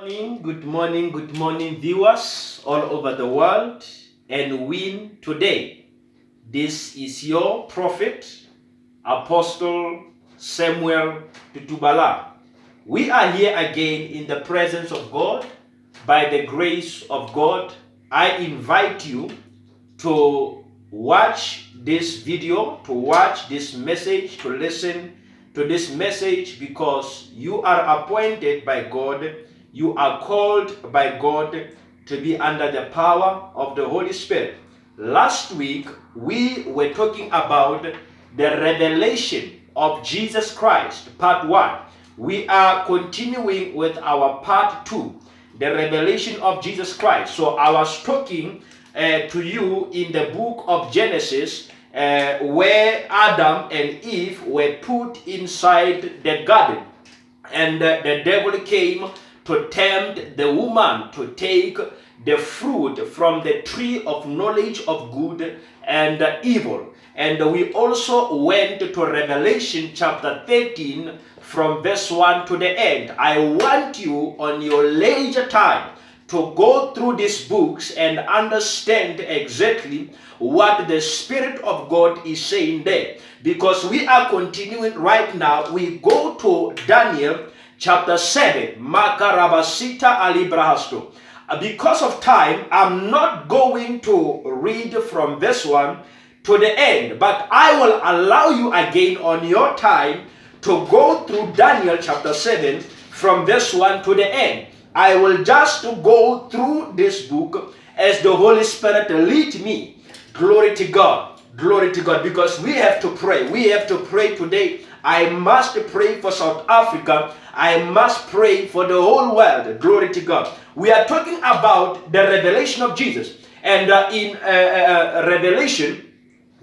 Good morning, viewers all over the world and win today. This is your prophet, Apostle Samuel Tutubala. We are here again in the presence of God. By the grace of God, I invite you to watch this video, to watch this message, to listen to this message because you are appointed by God, you are called by God to be under the power of the Holy Spirit. Last week, we were talking about the revelation of Jesus Christ, part 1. We are continuing with our part 2, the revelation of Jesus Christ. So I was talking to you in the book of Genesis, where Adam and Eve were put inside the garden, and the devil came to tempt the woman to take the fruit from the tree of knowledge of good and evil. And we also went to Revelation chapter 13 from verse 1 to the end. I want you on your leisure time to go through these books and understand exactly what the Spirit of God is saying there. Because we are continuing right now. We go to Daniel chapter 7. Makarabasita alibrahasto. Because of time, I'm not going to read from verse 1 to the end, but I will allow you again on your time to go through Daniel chapter 7 from verse 1 to the end. I will just go through this book as the Holy Spirit lead me. Glory to God. Glory to God. Because we have to pray. We have to pray today. I must pray for South Africa. I must pray for the whole world. Glory to God. We are talking about the revelation of Jesus. And in Revelation,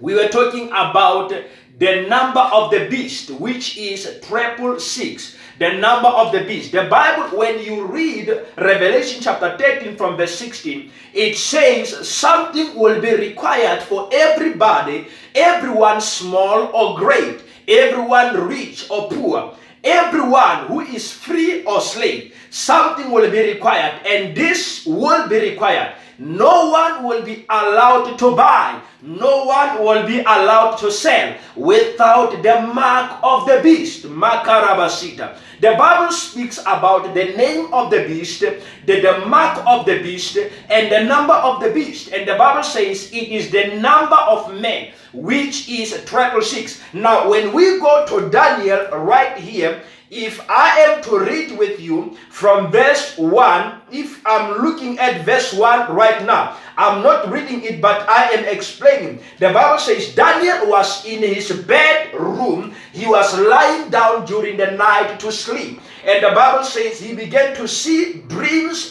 we were talking about the number of the beast, which is 666. The number of the beast. The Bible, when you read Revelation chapter 13 from verse 16, it says something will be required for everybody, everyone small or great, everyone rich or poor, everyone who is free or slave. Something will be required, and this will be required. No one will be allowed to buy. No one will be allowed to sell without the mark of the beast. Makarabasita. The Bible speaks about the name of the beast, the mark of the beast, and the number of the beast. And the Bible says it is the number of men, which is 666. Now, when we go to Daniel right here, if I am to read with you from verse 1, if I'm looking at verse 1 right now, I'm not reading it, but I am explaining. The Bible says Daniel was in his bedroom. He was lying down during the night to sleep. And the Bible says he began to see visions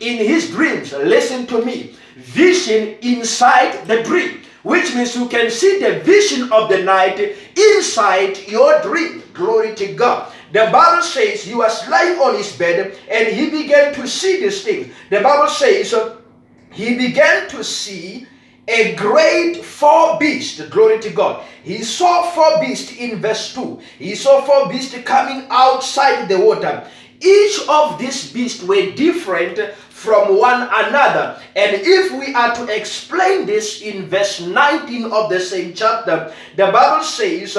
in his dreams. Listen to me. Vision inside the dream, which means you can see the vision of the night inside your dream. Glory to God. The Bible says he was lying on his bed and he began to see this thing. The Bible says he began to see a great 4 beasts. Glory to God. He saw 4 beasts in verse 2. He saw 4 beasts coming outside the water. Each of these beasts were different from one another. And if we are to explain this in verse 19 of the same chapter, the Bible says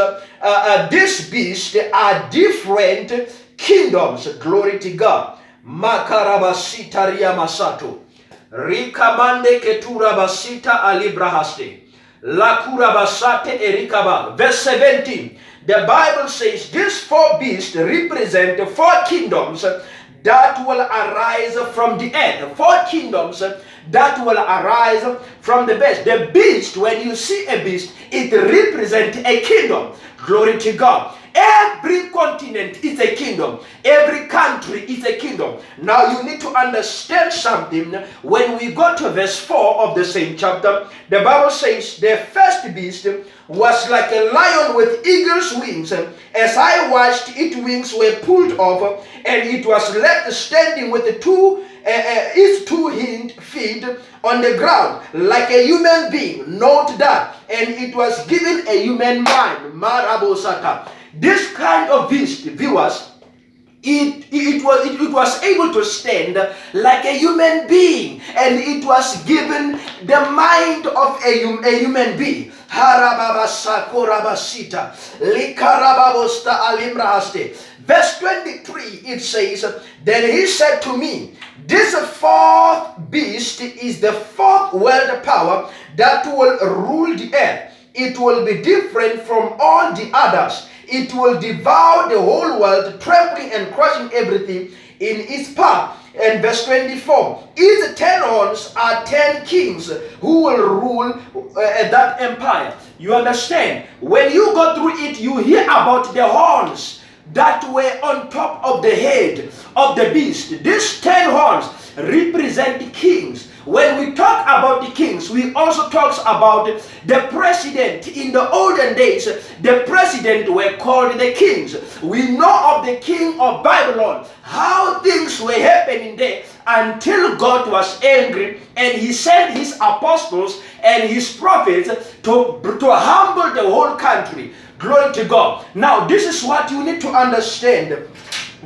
these beasts are different kingdoms. Glory to God. Makarabasita riamasato. Rikamande ketura basita alibrahaste. Lakura basate erikaba. Verse 17. The Bible says these 4 beasts represent 4 kingdoms that will arise from the earth. 4 kingdoms that will arise from the beast. The beast, when you see a beast, it represents a kingdom. Glory to God. Every continent is a kingdom. Every country is a kingdom. Now you need to understand something. When we go to verse 4 of the same chapter, the Bible says the first beast was like a lion with eagle's wings. As I watched, its wings were pulled off, and it was left standing with its 2 hind feet on the ground like a human being. Note that. And it was given a human mind. Marabosaka. This kind of beast, viewers, it was able to stand like a human being, and it was given the mind of a human being. Verse 23, it says, then he said to me, this fourth beast is the fourth world power that will rule the earth. It will be different from all the others. It will devour the whole world, trampling and crushing everything in its path. And verse 24, its 10 horns are 10 kings who will rule that empire. You understand? When you go through it, you hear about the horns that were on top of the head of the beast. These 10 horns represent the kings. When we talk about the kings, we also talk about the president. In the olden days, the president were called the kings. We know of the king of Babylon, how things were happening there until God was angry and he sent his apostles and his prophets to humble the whole country. Glory to God. Now, this is what you need to understand,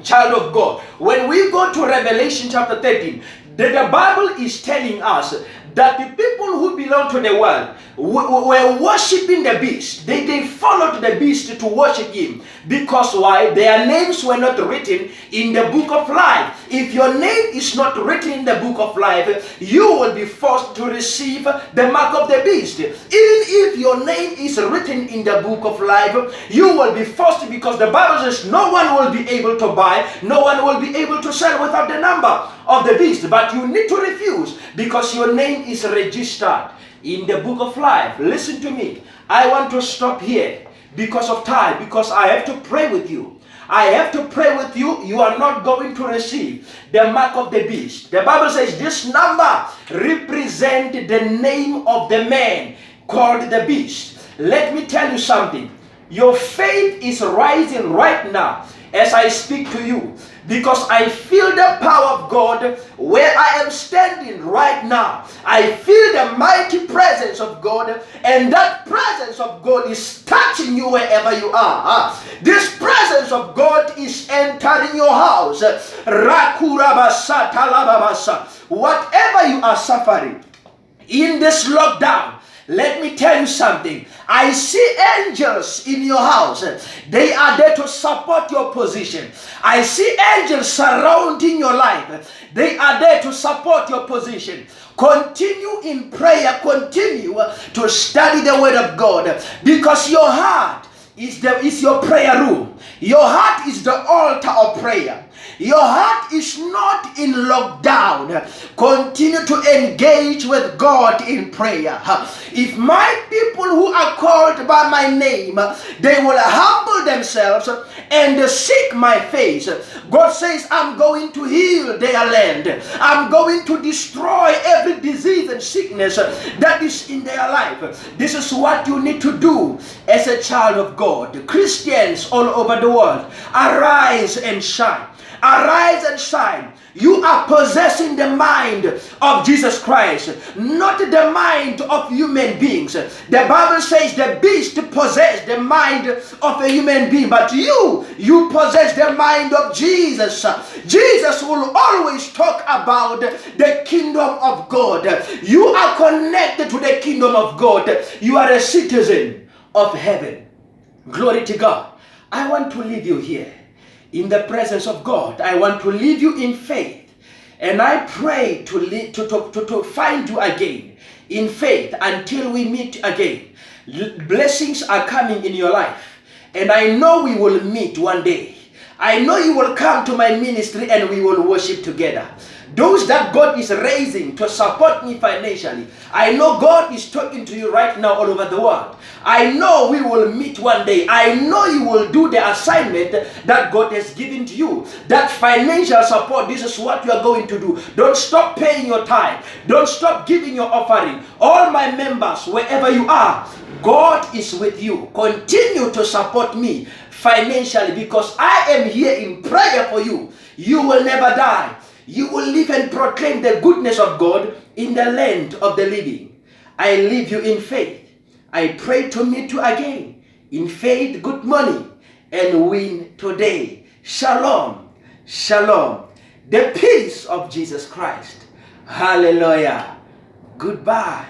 child of God. When we go to Revelation chapter 13, the Bible is telling us that the people who belong to the world were worshiping the beast. They followed the beast to worship him. Because why? Their names were not written in the book of life. If your name is not written in the book of life, you will be forced to receive the mark of the beast. Even if your name is written in the book of life, you will be forced, because the Bible says no one will be able to buy, no one will be able to sell without the number of the beast. But you need to refuse, because your name is registered in the book of life. Listen to me. I want to stop here because of time, because I have to pray with you. I have to pray with you. You are not going to receive the mark of the beast. The Bible says this number represents the name of the man called the beast. Let me tell you something. Your faith is rising right now as I speak to you, because I feel the power of God where I am standing right now. I feel the mighty presence of God, and that presence of God is touching you wherever you are. This presence of God is entering your house. Whatever you are suffering in this lockdown, let me tell you something. I see angels in your house. They are there to support your position. I see angels surrounding your life. They are there to support your position. Continue in prayer. Continue to study the word of God, because your heart is your prayer room. Your heart is the altar of prayer. Your heart is not in lockdown. Continue to engage with God in prayer. If my people who are called by my name, they will humble themselves and seek my face. God says, I'm going to heal their land. I'm going to destroy every disease and sickness that is in their life. This is what you need to do as a child of God. Christians all over the world, arise and shine. Arise and shine. You are possessing the mind of Jesus Christ, not the mind of human beings. The Bible says the beast possessed the mind of a human being, but you possess the mind of Jesus. Jesus will always talk about the kingdom of God. You are connected to the kingdom of God. You are a citizen of heaven. Glory to God. I want to leave you here in the presence of God. I want to leave you in faith. And I pray to find you again in faith until we meet again. Blessings are coming in your life. And I know we will meet one day. I know you will come to my ministry and we will worship together. Those that God is raising to support me financially, I know God is talking to you right now all over the world. I know we will meet one day. I know you will do the assignment that God has given to you. That financial support, this is what you are going to do. Don't stop paying your tithe. Don't stop giving your offering. All my members, wherever you are, God is with you. Continue to support me financially, because I am here in prayer for you. You will never die. You will live and proclaim the goodness of God in the land of the living. I leave you in faith. I pray to meet you again in faith. Good morning and win today. Shalom. Shalom. The peace of Jesus Christ. Hallelujah. Goodbye.